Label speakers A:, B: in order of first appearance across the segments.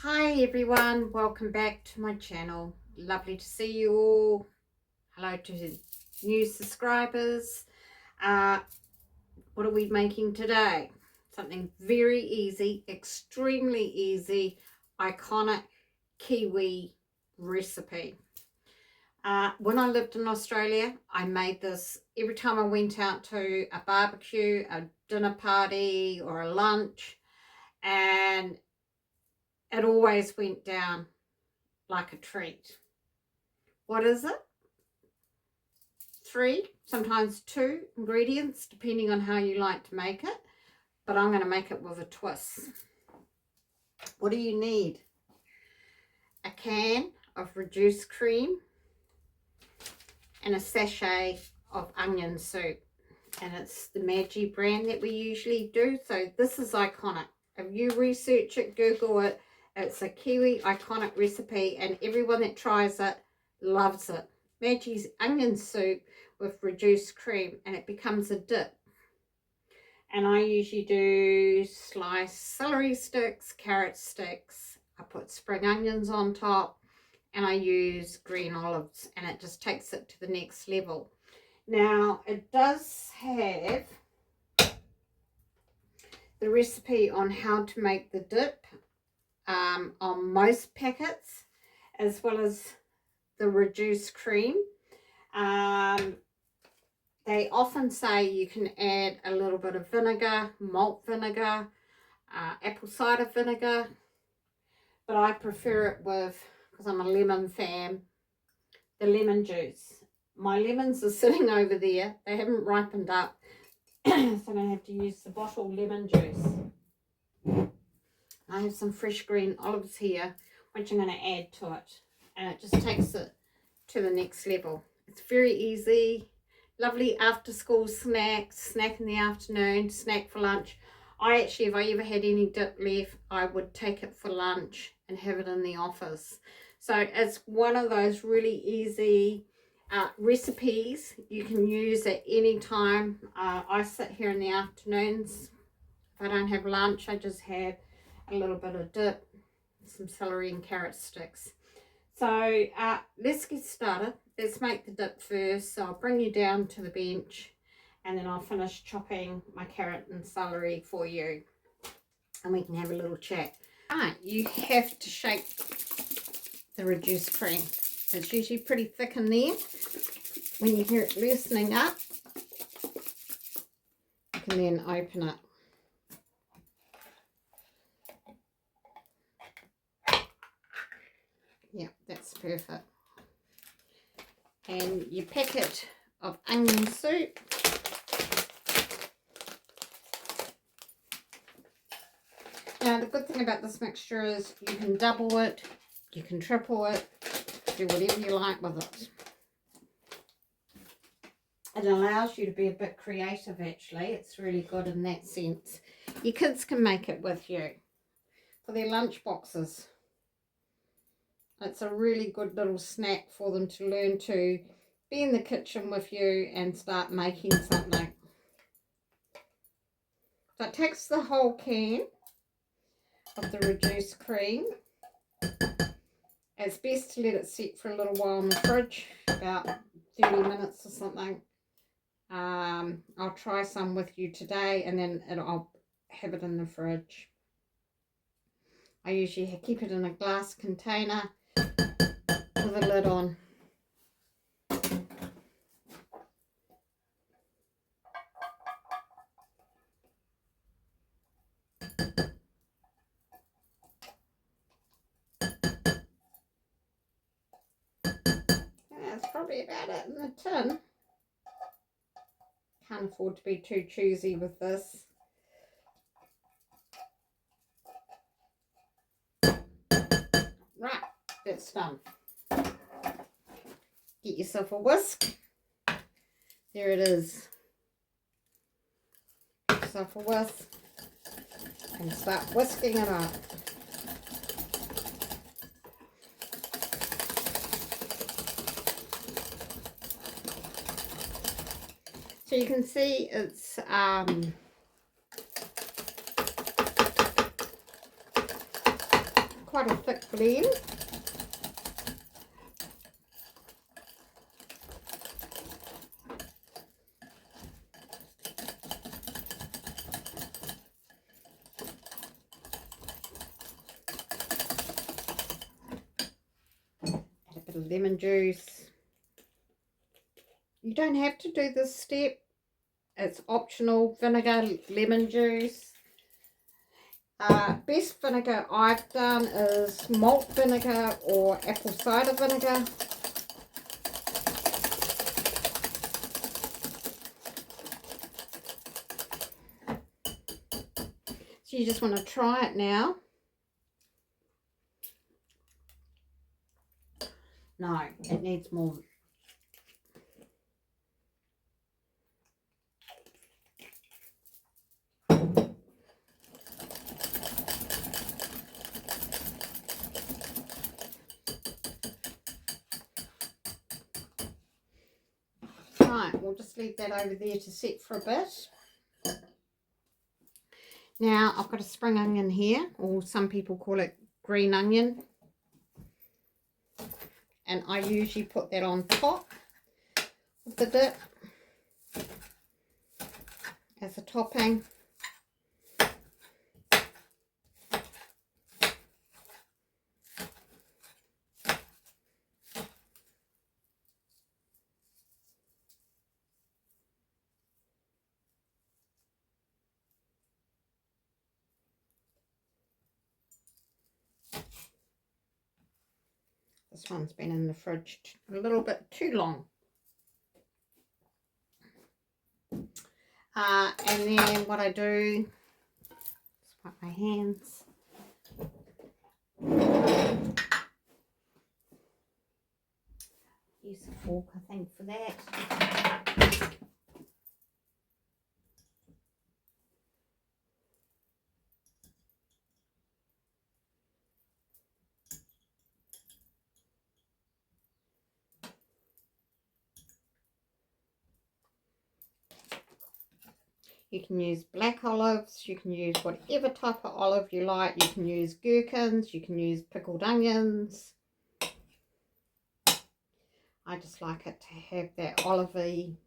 A: Hi everyone, welcome back to my channel. Lovely to see you all. Hello to new subscribers. What are we making today? Something very easy, extremely easy, iconic Kiwi recipe. When I lived in Australia, I made this every time I went out to a barbecue, a dinner party or a lunch, and it always went down like a treat. What is it? 3, sometimes 2 ingredients, depending on how you like to make it. But I'm going to make it with a twist. What do you need? A can of reduced cream and a sachet of onion soup. And it's the Maggi brand that we usually do. So this is iconic. If you research it, Google it, it's a Kiwi iconic recipe, and everyone that tries it loves it. Maggi's onion soup with reduced cream, and it becomes a dip. And I usually do sliced celery sticks, carrot sticks. I put spring onions on top, and I use green olives, and it just takes it to the next level. Now, it does have the recipe on how to make the dip on most packets, as well as the reduced cream. They often say you can add a little bit of vinegar, malt vinegar, apple cider vinegar, but I prefer it with, because I'm a lemon fan, the lemon juice. My lemons are sitting over there. They haven't ripened up, so I'm going to have to use the bottled lemon juice. I have some fresh green olives here, which I'm going to add to it, and it just takes it to the next level. It's very easy. Lovely after school snack in the afternoon, snack for lunch. If I ever had any dip left, I would take it for lunch and have it in the office. So it's one of those really easy recipes you can use at any time. I sit here in the afternoons. If I don't have lunch, I just have a little bit of dip, some celery and carrot sticks. So let's get started. Let's make the dip first. So I'll bring you down to the bench, and then I'll finish chopping my carrot and celery for you, and we can have a little chat. You have to shake the reduced cream. It's usually pretty thick in there. When you hear it loosening up, you can then open it. Yeah, that's perfect. And your packet of onion soup. Now, the good thing about this mixture is you can double it, you can triple it, do whatever you like with it. It allows you to be a bit creative, actually. It's really good in that sense. Your kids can make it with you for their lunch boxes. It's a really good little snack for them to learn to be in the kitchen with you and start making something. So it takes the whole can of the reduced cream. It's best to let it sit for a little while in the fridge, about 30 minutes or something. I'll try some with you today, and then I'll have it in the fridge. I usually keep it in a glass container with a lid on. That's probably about it in the tin. Can't afford to be too choosy with this. Right, that's done. Get yourself a whisk. There it is. Get yourself a whisk and start whisking it up. So you can see it's quite a thick blend. Add a bit of lemon juice. You don't have to do this step. It's optional. Vinegar, lemon juice. Best vinegar I've done is malt vinegar or apple cider vinegar. So you just want to try it now. No, it needs more. Right, we'll just leave that over there to set for a bit. Now I've got a spring onion here, or some people call it green onion. And I usually put that on top of the dip as a topping. This one's been in the fridge a little bit too long. And then what I do, just wipe my hands. Use a fork, I think, for that. You can use black olives, you can use whatever type of olive you like, you can use gherkins, you can use pickled onions. I just like it to have that olivey,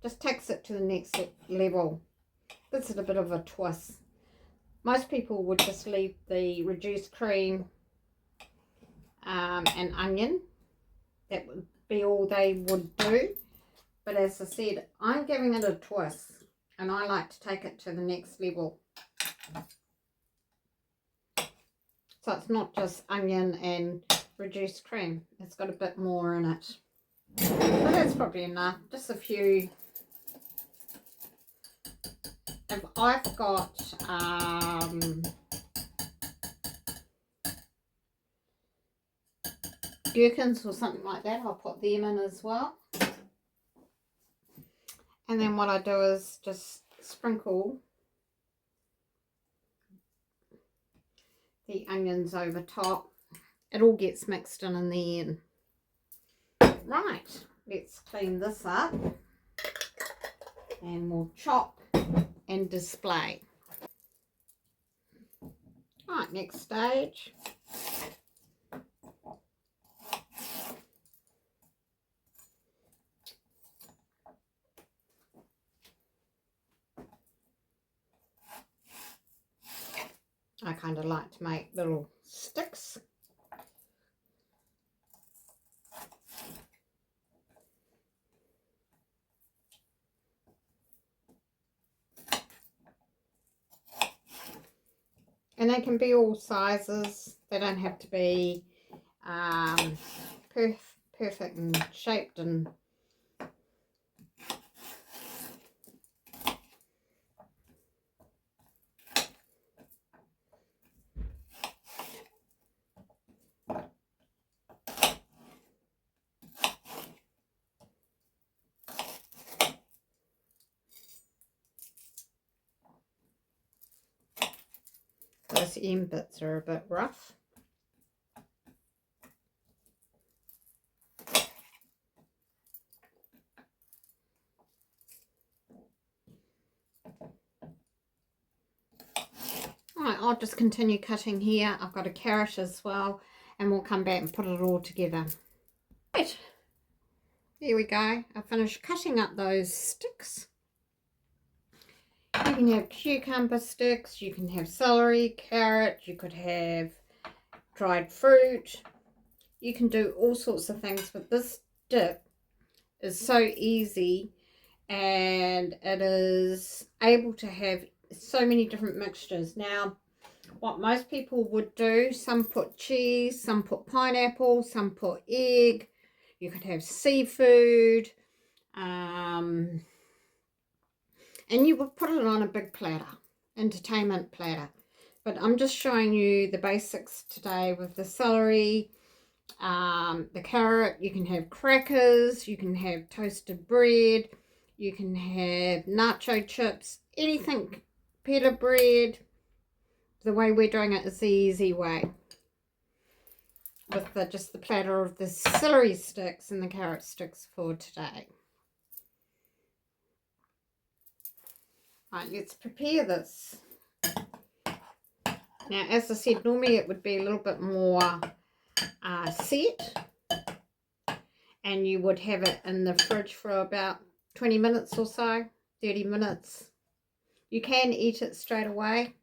A: just takes it to the next level. This is a bit of a twist. Most people would just leave the reduced cream and onion. That would be all they would do. But as I said, I'm giving it a twist, and I like to take it to the next level. So it's not just onion and reduced cream. It's got a bit more in it. But that's probably enough. Just a few. If I've got gherkins or something like that, I'll put them in as well. And then what I do is just sprinkle the onions over top. It all gets mixed in the end. Right, let's clean this up. And we'll chop and display. Right, next stage. I kind of like to make little sticks. And they can be all sizes. They don't have to be perfect and shaped and those end bits are a bit rough. Right, I'll just continue cutting here. I've got a carrot as well, and we'll come back and put it all together. Right, there we go. I finished cutting up those sticks. You can have cucumber sticks, you can have celery, carrot, you could have dried fruit. You can do all sorts of things, but this dip is so easy, and it is able to have so many different mixtures. Now, what most people would do, some put cheese, some put pineapple, some put egg. You could have seafood, and you would put it on a big platter, entertainment platter. But I'm just showing you the basics today with the celery, the carrot. You can have crackers, you can have toasted bread, you can have nacho chips, anything, pita bread. The way we're doing it is the easy way, with just the platter of the celery sticks and the carrot sticks for today. Right, let's prepare this. Now, as I said, normally it would be a little bit more set, and you would have it in the fridge for about 20 minutes or so, 30 minutes. You can eat it straight away.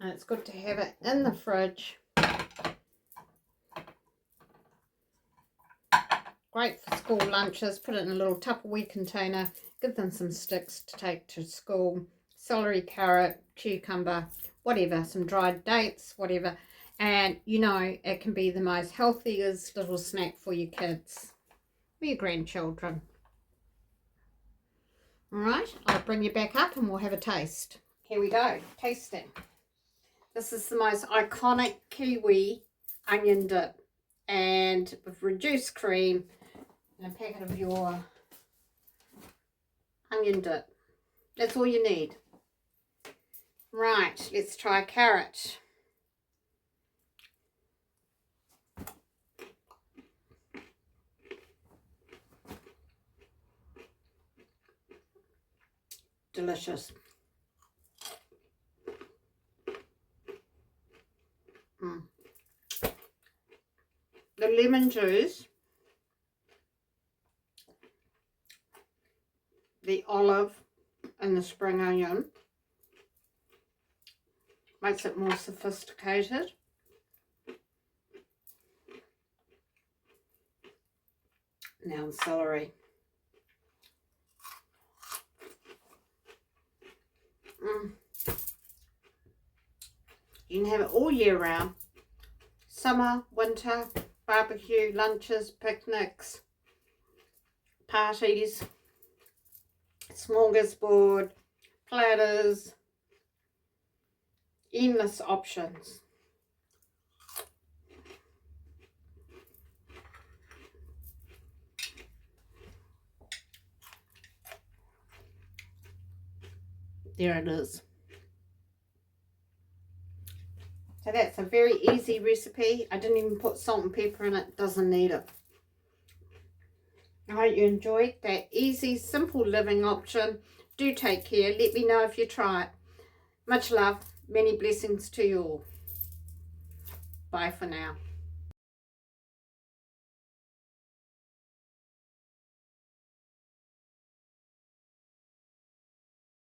A: And it's good to have it in the fridge. Great for school lunches. Put it in a little Tupperware container. Give them some sticks to take to school. Celery, carrot, cucumber, whatever. Some dried dates, whatever. And, you know, it can be the most healthiest little snack for your kids or your grandchildren. All right, I'll bring you back up and we'll have a taste. Here we go, tasting. This is the most iconic Kiwi onion dip, and with reduced cream and a packet of your onion dip. That's all you need. Right, let's try carrot. Delicious. The lemon juice, the olive and the spring onion makes it more sophisticated. Now the celery. You can have it all year round. Summer, winter, barbecue, lunches, picnics, parties, smorgasbord, platters, endless options. There it is. So that's a very easy recipe. I didn't even put salt and pepper in it. Doesn't need it. I hope you enjoyed that easy, simple living option. Do take care. Let me know if you try it. Much love. Many blessings to you all. Bye for now.